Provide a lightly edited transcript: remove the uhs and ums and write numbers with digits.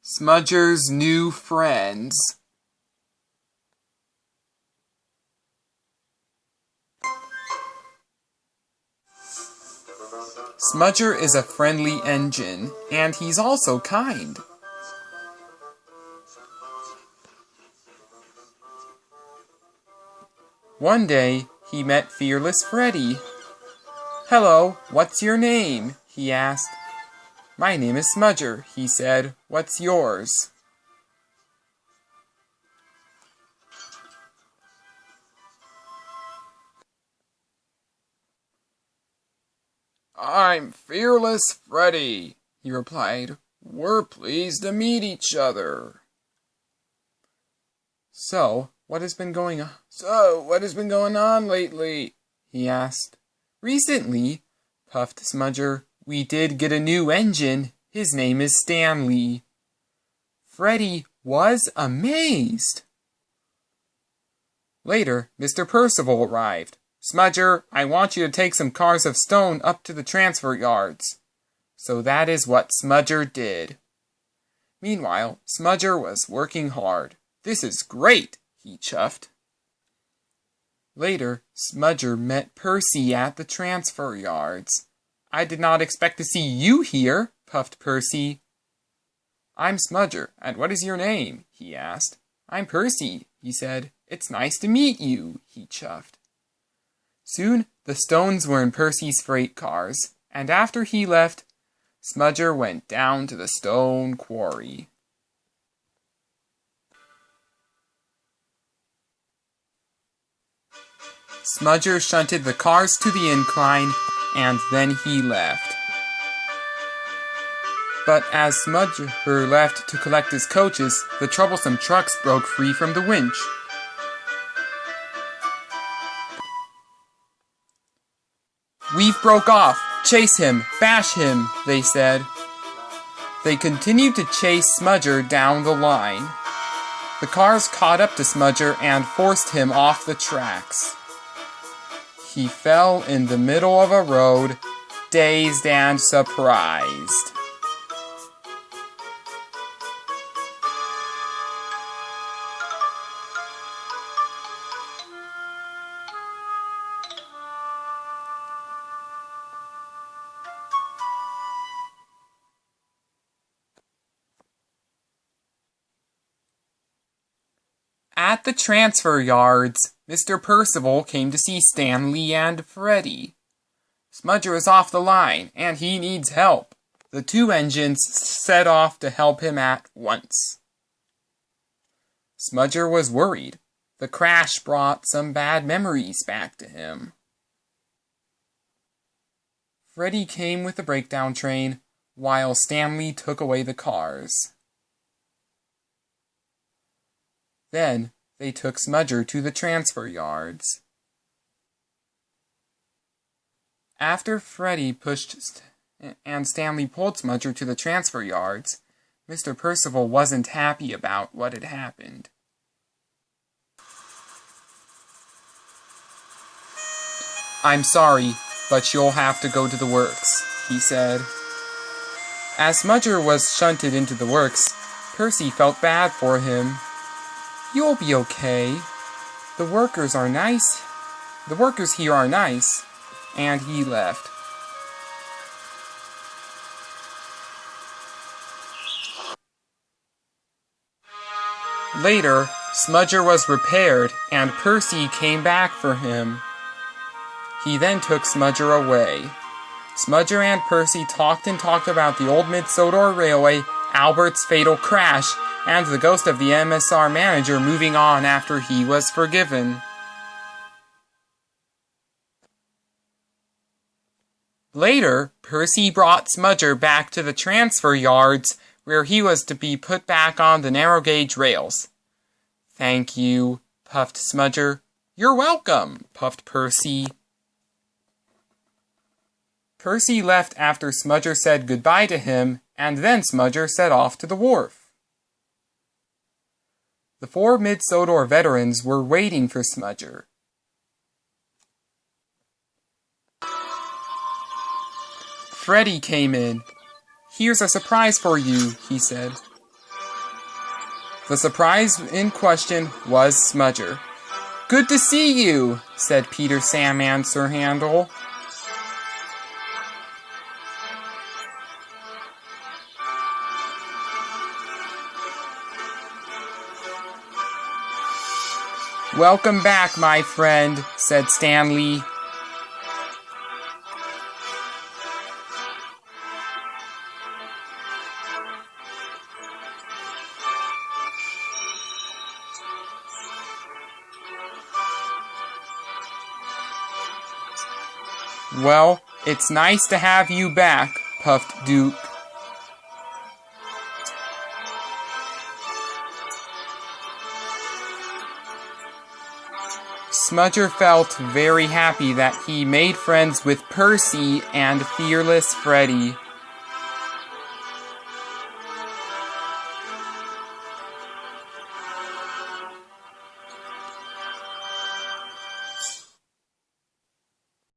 Smudger's new friends. Smudger is a friendly engine, and he's also kind. One day, he met Fearless Freddy. "Hello, what's your name?" he asked. "My name is Smudger," he said. "What's yours?" "I'm Fearless Freddy," he replied. "We're pleased to meet each other." So, what has been going on lately?" he asked. "Recently," puffed Smudger, "we did get a new engine. His name is Stanley." Freddy was amazed. Later, Mr. Percival arrived. "Smudger, I want you to take some cars of stone up to the transfer yards." So that is what Smudger did. Meanwhile, Smudger was working hard. "This is great," he chuffed. Later, Smudger met Percy at the transfer yards. "I did not expect to see you here," puffed Percy. "I'm Smudger, and what is your name?" he asked. "I'm Percy," he said. "It's nice to meet you," he chuffed. Soon, the stones were in Percy's freight cars, and after he left, Smudger went down to the stone quarry. Smudger shunted the cars to the incline, and then he left. But as Smudger left to collect his coaches, the troublesome trucks broke free from the winch. "We've broke off! Chase him! Bash him!" they said. They continued to chase Smudger down the line. The cars caught up to Smudger and forced him off the tracks. He fell in the middle of a road, dazed and surprised. At the transfer yards, Mr. Percival came to see Stanley and Freddy. "Smudger is off the line, and he needs help." The two engines set off to help him at once. Smudger was worried. The crash brought some bad memories back to him. Freddy came with the breakdown train, while Stanley took away the cars. Then, they took Smudger to the transfer yards. After Freddy pushed and Stanley pulled Smudger to the transfer yards, Mr. Percival wasn't happy about what had happened. "I'm sorry, but you'll have to go to the works," he said. As Smudger was shunted into the works, Percy felt bad for him. "You'll be okay. The workers here are nice," and he left. Later, Smudger was repaired, and Percy came back for him. He then took Smudger away. Smudger and Percy talked about the old Mid-Sodor Railway, Albert's fatal crash, and the ghost of the MSR manager moving on after he was forgiven. Later, Percy brought Smudger back to the transfer yards, where he was to be put back on the narrow-gauge rails. "Thank you," puffed Smudger. "You're welcome," puffed Percy. Percy left after Smudger said goodbye to him, and then Smudger set off to the wharf. The 4 Mid-Sodor veterans were waiting for Smudger. Freddy came in. "Here's a surprise for you," he said. The surprise in question was Smudger. "Good to see you," said Peter, Sam, and Sir Handel. "Welcome back, my friend," said Stanley. "Well, it's nice to have you back," puffed Duke. Smudger felt very happy that he made friends with Percy and Fearless Freddy.